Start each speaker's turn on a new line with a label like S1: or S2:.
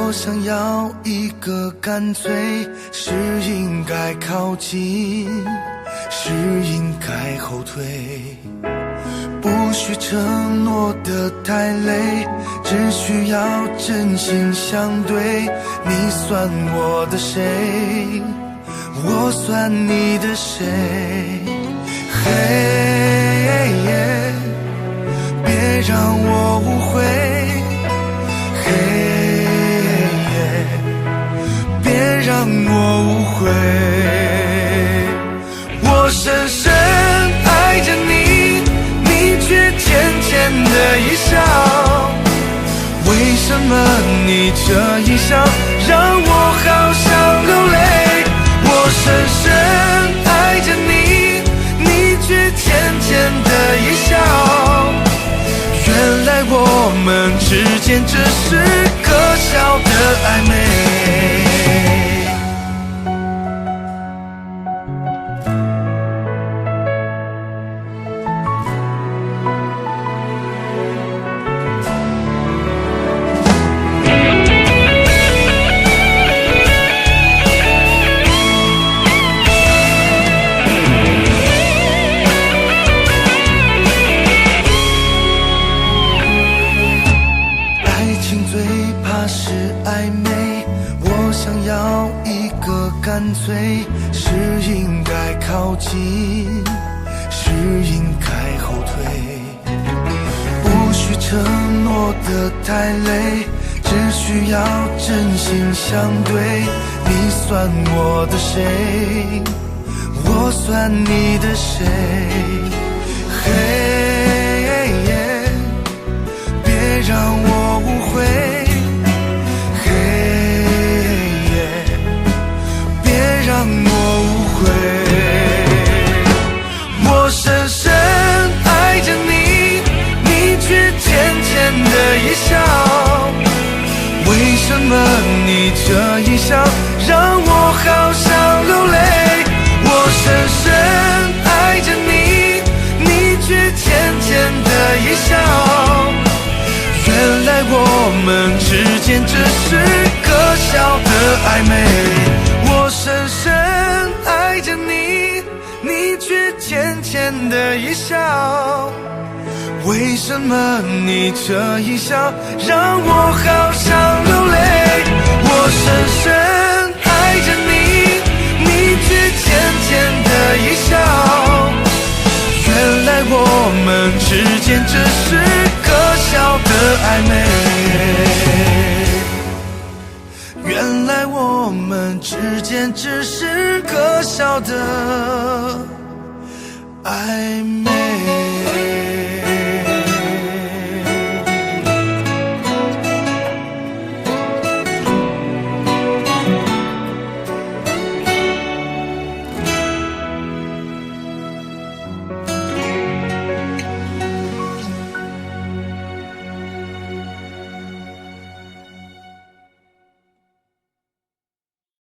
S1: 我想要一个干脆，是应该靠近，是应该后退，不需承诺的太累，只需要真心相对。你算我的谁，我算你的谁？嘿，别让我误会，嘿，别让我误会。我深深爱着你，你却浅浅的一笑。为什么你这一笑让我好想流泪？我深深爱着你，你却浅浅的一笑。原来我们之间只是可笑的暧昧。是暧昧，我想要一个干脆，是应该靠近，是应该后退，不需承诺的太累，只需要真心相对。你算我的谁，我算你的谁？嘿，别让我误会，让我误会。我深深爱着你，你却浅浅的一笑。为什么你这一笑让我好想流泪？我深深爱着你，你却浅浅的一笑。原来我们之间只是可笑的暧昧。我深深爱着你，你却浅浅的一笑。为什么你这一笑让我好想流泪？我深深爱着你，你却浅浅的一笑。原来我们之间只是可笑的暧昧。原来我们之间只是可笑的暧昧。